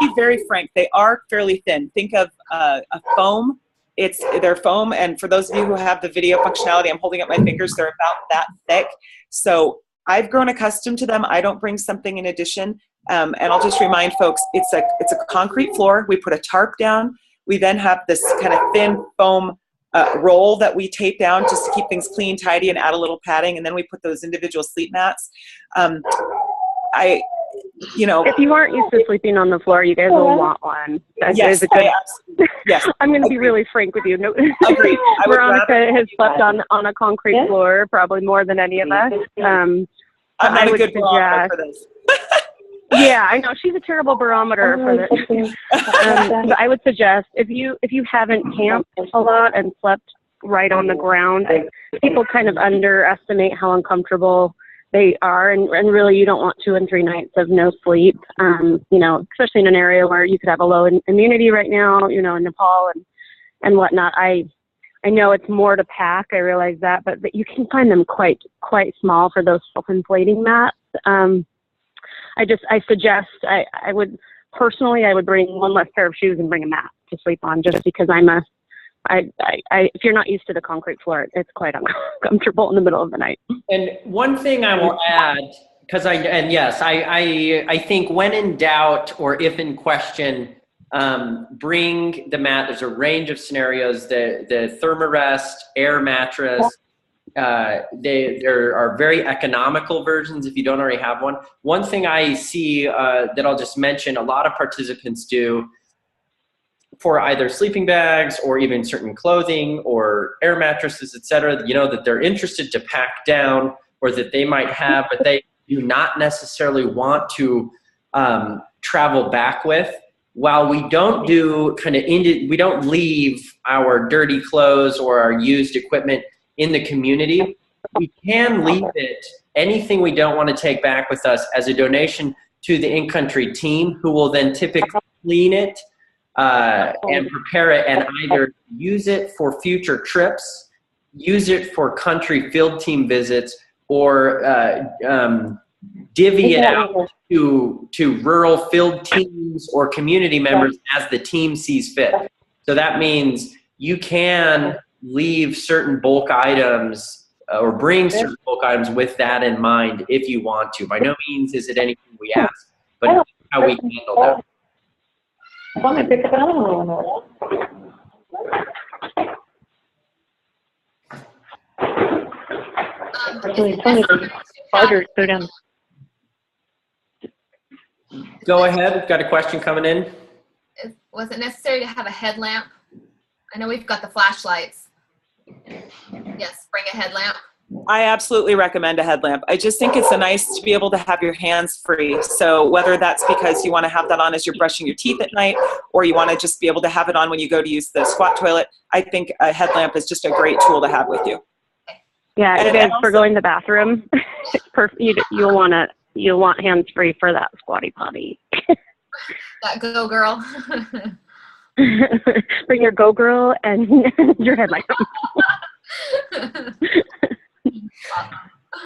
be very frank, they are fairly thin. Think of a foam. They're foam, and for those of you who have the video functionality, I'm holding up my fingers, they're about that thick. So I've grown accustomed to them. I don't bring something in addition. And I'll just remind folks, it's a concrete floor. We put a tarp down. We then have this kind of thin foam roll that we tape down just to keep things clean, tidy, and add a little padding. And then we put those individual sleep mats. If you aren't used to sleeping on the floor, you guys will want one. Yes, yes. I'm going to be really frank with you. No, agreed. Veronica has slept on a concrete floor probably more than any of us. I'm not a good barometer for this. Yeah, I know she's a terrible barometer for this. But I would suggest if you haven't camped a lot and slept right on the ground, people kind of underestimate how uncomfortable they are, and really you don't want 2 and 3 nights of no sleep. Especially in an area where you could have a low immunity right now, in Nepal and whatnot. I know it's more to pack. I realize that, but you can find them quite small for those self-inflating mats. I suggest I would bring one less pair of shoes and bring a mat to sleep on, just because if you're not used to the concrete floor, it's quite uncomfortable in the middle of the night. And one thing I will add, because I think when in doubt or if in question, bring the mat. There's a range of scenarios. The Thermarest air mattress. There are very economical versions if you don't already have one. One thing I see that I'll just mention, a lot of participants do for either sleeping bags or even certain clothing or air mattresses, etc., that they're interested to pack down or that they might have, but they do not necessarily want to travel back with. While we don't do we don't leave our dirty clothes or our used equipment in the community, we can leave it, anything we don't want to take back with us, as a donation to the in-country team, who will then typically clean it and prepare it and either use it for future trips, use it for country field team visits, or divvy it out to rural field teams or community members as the team sees fit. So that means you can leave certain bulk items or bring certain bulk items with that in mind if you want to. By no means is it anything we ask, but how we handle that. Go ahead. We've got a question coming in. Was it necessary to have a headlamp? I know we've got the flashlights. Yes, bring a headlamp. I absolutely recommend a headlamp. I just think it's nice to be able to have your hands free. So whether that's because you want to have that on as you're brushing your teeth at night, or you want to just be able to have it on when you go to use the squat toilet, I think a headlamp is just a great tool to have with you. Yeah, and if for going to the bathroom, you'll want hands free for that squatty potty. That go girl. Bring your go girl and your headlight.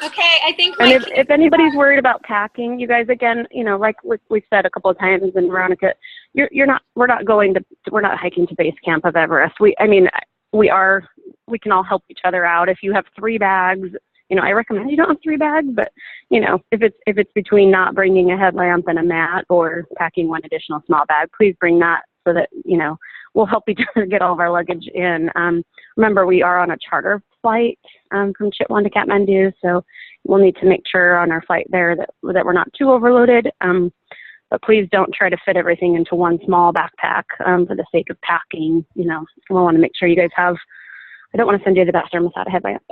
Okay, I think. And if anybody's worried about packing, you guys, again, like we said a couple of times, and Veronica, we're not hiking to base camp of Everest. We can all help each other out. If you have 3 bags, I recommend you don't have 3 bags, but if it's between not bringing a headlamp and a mat or packing 1 additional small bag, please bring that so that, we'll help each other get all of our luggage in. Remember, we are on a charter flight from Chitwan to Kathmandu, so we'll need to make sure on our flight there that we're not too overloaded. But please don't try to fit everything into one small backpack for the sake of packing. We'll want to make sure you guys have. I don't want to send you to the bathroom without a headlamp.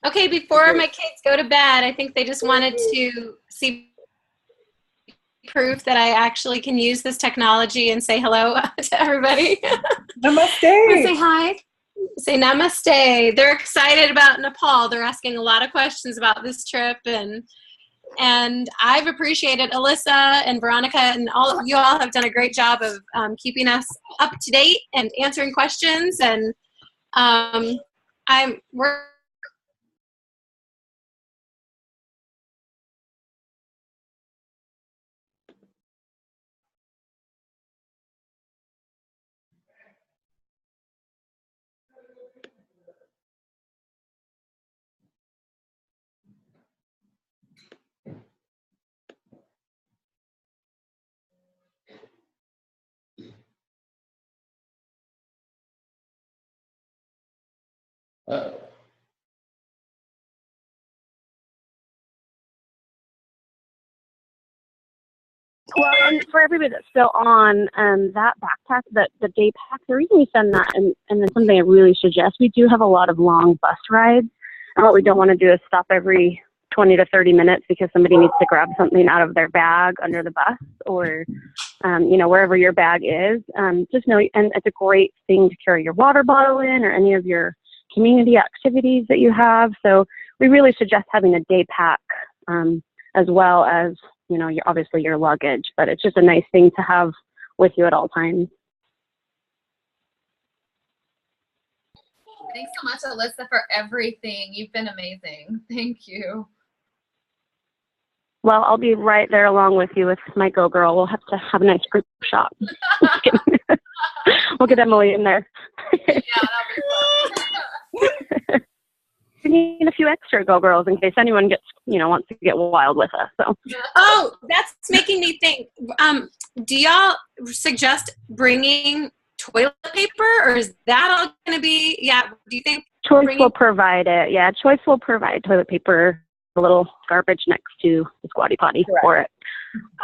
Okay, before my kids go to bed, I think they just wanted to see proof that I actually can use this technology and say hello to everybody. Namaste. Say hi. Say namaste. They're excited about Nepal. They're asking a lot of questions about this trip, and I've appreciated Alyssa and Veronica and you all have done a great job of keeping us up to date and answering questions. And we're Well, and for everybody that's still on that backpack, the day pack, the reason we send that, and then something I really suggest, we do have a lot of long bus rides. And what we don't want to do is stop every 20 to 30 minutes because somebody needs to grab something out of their bag under the bus or, wherever your bag is. Just know, and it's a great thing to carry your water bottle in or any of your community activities that you have. So we really suggest having a day pack as well as, obviously your luggage, but it's just a nice thing to have with you at all times. Thanks so much, Alyssa, for everything. You've been amazing. Thank you. Well, I'll be right there along with you with my Go Girl. We'll have to have a nice group shot. We'll get Emily in there. Yeah, that'll be fun. We need a few extra Go Girls in case anyone gets, wants to get wild with us. So. Oh, that's making me think. Do y'all suggest bringing toilet paper, or is that all going to be? Yeah. Do you think Choice will provide it? Yeah, Choice will provide toilet paper, a little garbage next to the squatty potty for it.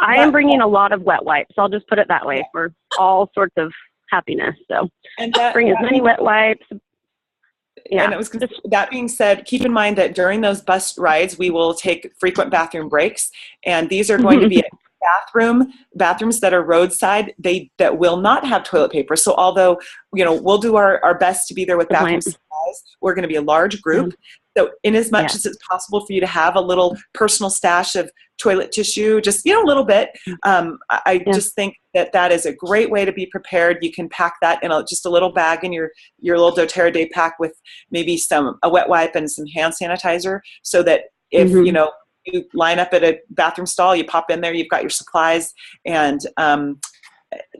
I am bringing a lot of wet wipes. I'll just put it that way for all sorts of happiness. So bring as many wet wipes. Yeah. And it was that being said, keep in mind that during those bus rides, we will take frequent bathroom breaks, and these are going to be bathrooms that are roadside. That will not have toilet paper. So although we'll do our best to be there with bathroom supplies, we're going to be a large group. So in as much as it's possible for you to have a little personal stash of toilet tissue, just a little bit, I just think that is a great way to be prepared. You can pack that in just a little bag in your little doTERRA day pack with maybe a wet wipe and some hand sanitizer, so that if you line up at a bathroom stall, you pop in there, you've got your supplies, and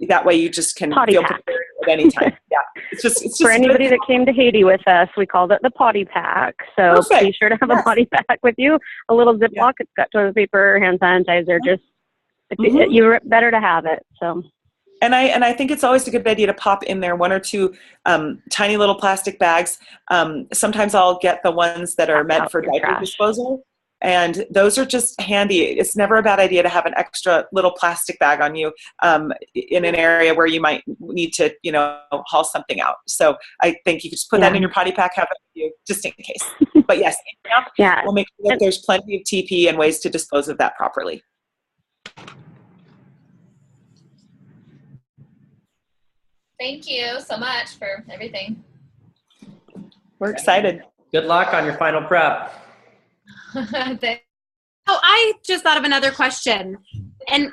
that way you just can feel prepared at any time. Yeah, it's just for anybody that came to Haiti with us, we called it the potty pack. So be sure to have a potty pack with you, a little Ziploc. It's got toilet paper, hand sanitizer. Just you're better to have it. So. And I think it's always a good idea to pop in there 1 or 2 tiny little plastic bags. Sometimes I'll get the ones that are meant for diaper disposal. And those are just handy. It's never a bad idea to have an extra little plastic bag on you in an area where you might need to, haul something out. So I think you can just put that in your potty pack, have it with you, just in case. But yes, we'll make sure that there's plenty of TP and ways to dispose of that properly. Thank you so much for everything. We're excited. Good luck on your final prep. I just thought of another question, and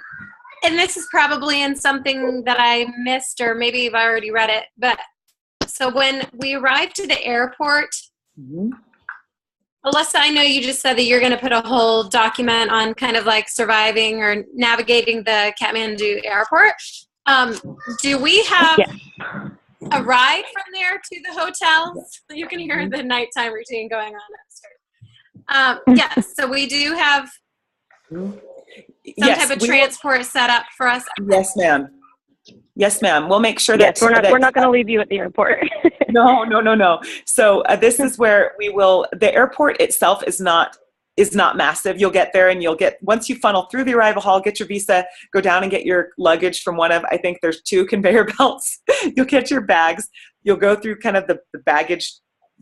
this is probably in something that I missed, or maybe I've already read it, but so when we arrived to the airport, Alyssa, I know you just said that you're going to put a whole document on kind of like surviving or navigating the Kathmandu airport. Do we have a ride from there to the hotels? You can hear the nighttime routine going on upstairs. Yes, so we do have some type of transport set up for us. Yes, ma'am. Yes, ma'am. We'll make sure that we're not going to leave you at the airport. No. So this is where we will. The airport itself is not massive. You'll get there and once you funnel through the arrival hall, get your visa, go down and get your luggage from I think there's 2 conveyor belts. You'll get your bags. You'll go through kind of the baggage.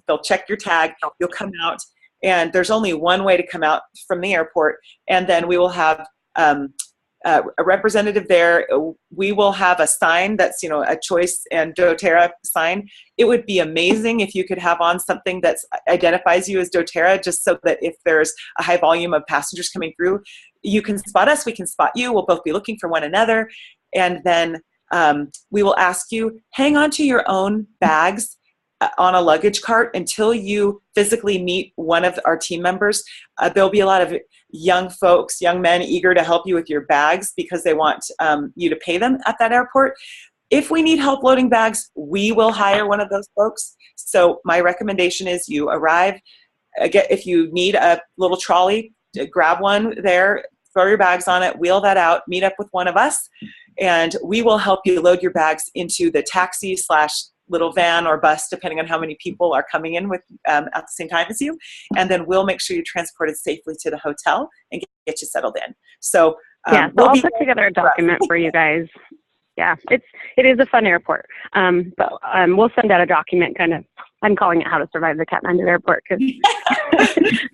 They'll check your tag. You'll come out, and there's only one way to come out from the airport. And then we will have a representative there. We will have a sign that's, a choice and doTERRA sign. It would be amazing if you could have on something that identifies you as doTERRA, just so that if there's a high volume of passengers coming through, you can spot us, we can spot you, we'll both be looking for one another. And then we will ask you, hang on to your own bags on a luggage cart until you physically meet one of our team members. There'll be a lot of young folks, young men eager to help you with your bags because they want you to pay them at that airport. If we need help loading bags, we will hire one of those folks. So my recommendation is you arrive, if you need a little trolley, grab one there, throw your bags on it, wheel that out, meet up with one of us, and we will help you load your bags into the taxi / little van or bus, depending on how many people are coming in with at the same time as you. And then we'll make sure you're transported safely to the hotel and get you settled in. So so I'll put together a document for you guys. Yeah, it is a fun airport. But we'll send out a document I'm calling it How to Survive the Kathmandu Airport, because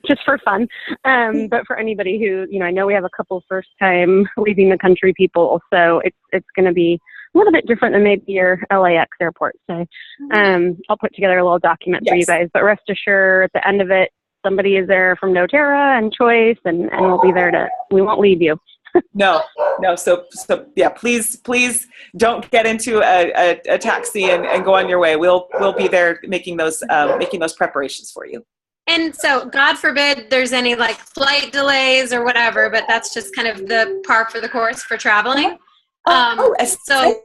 just for fun. But for anybody who, I know we have a couple first time leaving the country people, so it's going to be a little bit different than maybe your LAX airport. So I'll put together a little document for you guys, but rest assured at the end of it, somebody is there from doTERRA and Choice, and we'll be there we won't leave you. No. So yeah, please don't get into a taxi and go on your way. We'll be there making those preparations for you. And so, God forbid there's any like flight delays or whatever, but that's just kind of the par for the course for traveling. So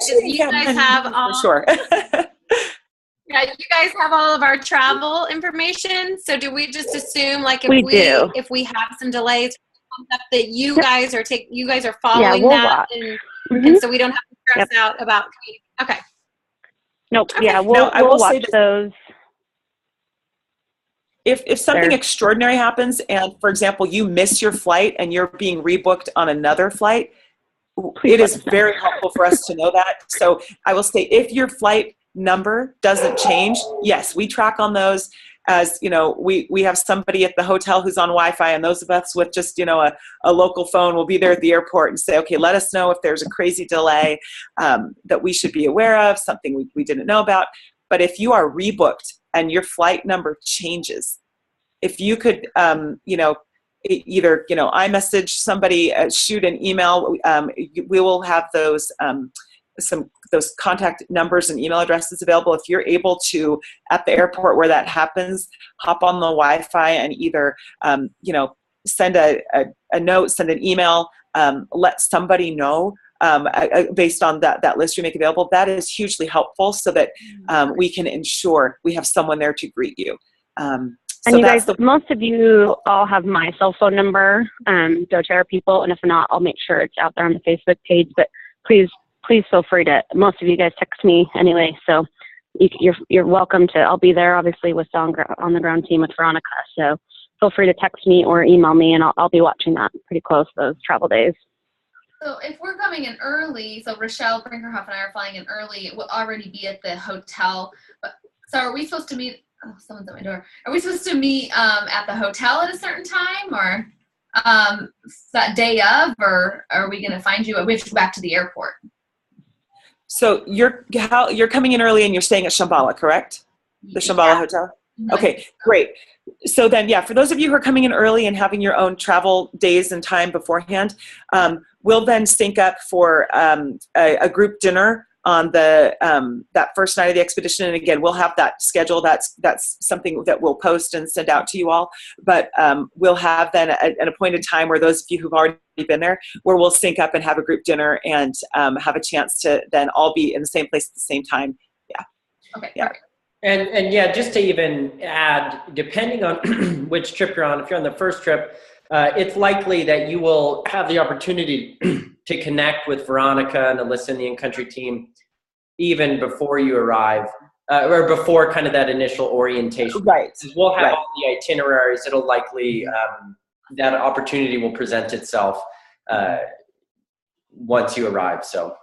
you guys have all, sure. Yeah, you guys have all of our travel information. So do we just assume like if we have some delays that you guys are following that, and so we don't have to stress out about. Okay. Nope. Okay. Yeah, we'll watch those. If something extraordinary happens, and for example you miss your flight and you're being rebooked on another flight, it is very helpful for us to know that. So I will say, if your flight number doesn't change, yes, we track on those. As we have somebody at the hotel who's on Wi-Fi, and those of us with just a local phone will be there at the airport and say, okay, let us know if there's a crazy delay that we should be aware of, something we didn't know about. But if you are rebooked and your flight number changes, if you could either iMessage somebody, shoot an email, we will have those those contact numbers and email addresses available. If you're able to, at the airport where that happens, hop on the Wi-Fi and either send a note, send an email, let somebody know based on that list you make available. That is hugely helpful, so that we can ensure we have someone there to greet you. And you guys, most of you all have my cell phone number, doTERRA people, and if not, I'll make sure it's out there on the Facebook page. But please feel free to. Most of you guys text me anyway, so you're welcome to. I'll be there, obviously, with on the ground team with Veronica. So feel free to text me or email me, and I'll be watching that pretty close those travel days. So if we're coming in early, so Rochelle Brinkerhoff and I are flying in early, it will already be at the hotel. So are we supposed to meet? Oh, someone's at my door. Are we supposed to meet at the hotel at a certain time, or that day of, or are we going to find you? We have to go back to the airport. So you're coming in early and you're staying at Shambhala, correct? The Shambhala Hotel? Okay, great. So then, for those of you who are coming in early and having your own travel days and time beforehand, we'll then sync up for a group dinner on the that first night of the expedition. And again, we'll have that schedule. That's something that we'll post and send out to you all. But we'll have then an appointed time where those of you who've already been there, where we'll sync up and have a group dinner and have a chance to then all be in the same place at the same time. Yeah. Okay. Yeah. Perfect. And yeah, just to even add, depending on which trip you're on, if you're on the first trip, it's likely that you will have the opportunity to connect with Veronica and Alyssa and the in-country team even before you arrive, or before kind of that initial orientation. Right. We'll have all the itineraries. It'll likely, that opportunity will present itself once you arrive, so.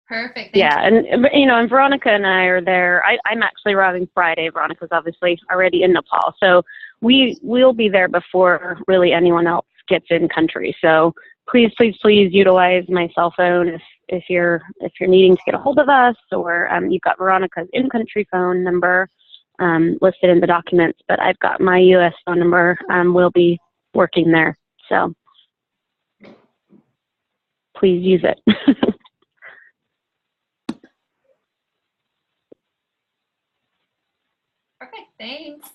Perfect. Yeah, and and Veronica and I are there. I'm actually arriving Friday. Veronica's obviously already in Nepal, so we'll be there before really anyone else gets in country. So please utilize my cell phone if you're needing to get a hold of us, or you've got Veronica's in-country phone number listed in the documents. But I've got my U.S. phone number. We'll be working there, so please use it. Perfect. Thanks.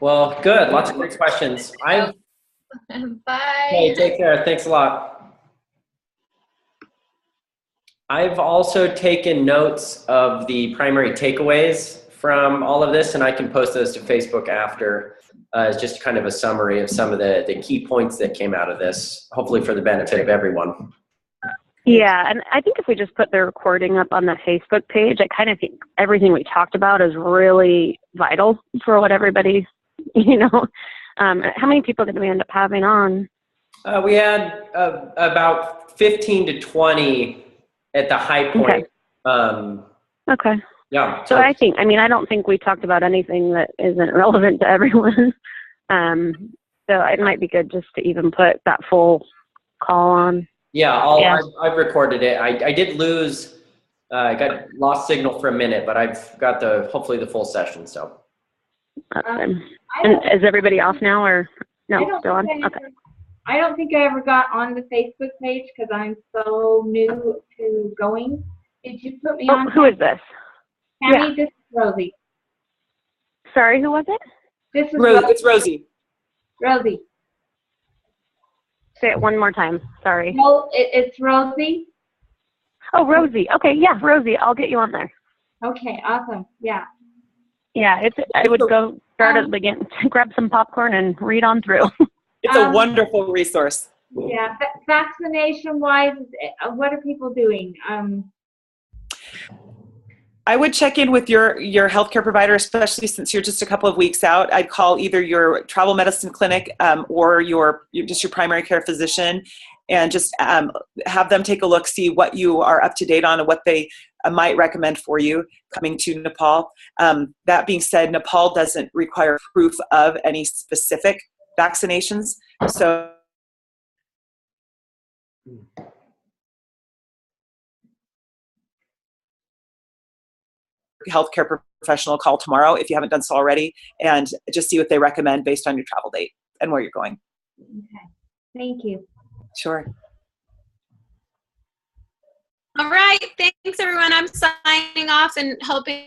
Well, good. Lots of great questions. Bye. Hey, take care. Thanks a lot. I've also taken notes of the primary takeaways from all of this, and I can post those to Facebook after as just kind of a summary of some of the key points that came out of this, hopefully for the benefit of everyone. Yeah, and I think if we just put the recording up on the Facebook page, I kind of think everything we talked about is really vital for what everybody, how many people did we end up having on? We had about 15 to 20 at the high point. Okay. Yeah. So I don't think we talked about anything that isn't relevant to everyone. So it might be good just to even put that full call on. Yeah, I've recorded it. I did lose, I got lost signal for a minute, but I've got hopefully the full session, so. And is everybody off now or no, still on? Okay. I don't think I ever got on the Facebook page because I'm so new to going. Did you put me on? Who is this? Tammy, this is Rosie. Sorry, who was it? This is Rosie. It's Rosie. Rosie. Say it one more time. Sorry. No, it's Rosie. Oh, Rosie. Okay, yeah, Rosie. I'll get you on there. Okay, awesome. Yeah. Yeah, I would go start at the beginning, grab some popcorn and read on through. It's a wonderful resource. Yeah, vaccination-wise, what are people doing? I would check in with your healthcare provider, especially since you're just a couple of weeks out. I'd call either your travel medicine clinic or your primary care physician, and just have them take a look, see what you are up to date on and what they might recommend for you coming to Nepal. That being said, Nepal doesn't require proof of any specific vaccinations, so healthcare professional call tomorrow if you haven't done so already, and just see what they recommend based on your travel date and where you're going. Okay, thank you. Sure. All right, thanks everyone. I'm signing off and helping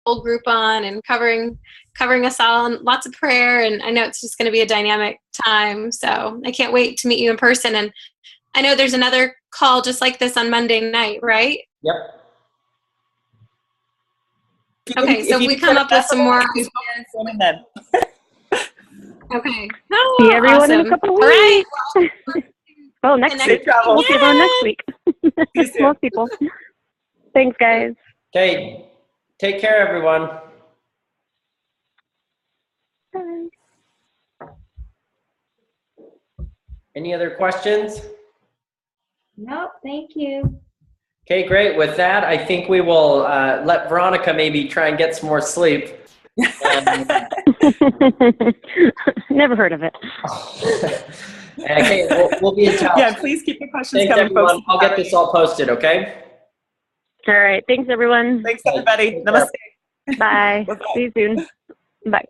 whole group on and covering us all, and lots of prayer. And I know it's just going to be a dynamic time. So I can't wait to meet you in person. And I know there's another call just like this on Monday night, right? Yep. Okay, so if we come up with some more. Okay. Oh, see everyone awesome. in a couple of weeks. All right. Well, next week. We'll see everyone next week. Most people. Thanks, guys. Okay. Take care, everyone. Bye. Any other questions? Nope, thank you. Okay, great. With that, I think we will let Veronica maybe try and get some more sleep. Never heard of it. Okay, we'll be in touch. Yeah, please keep your questions Thanks, coming, everyone. folks. I'll get this all posted, okay? All right. Thanks, everyone. Thanks, everybody. Namaste. Bye. Bye-bye. See you soon. Bye.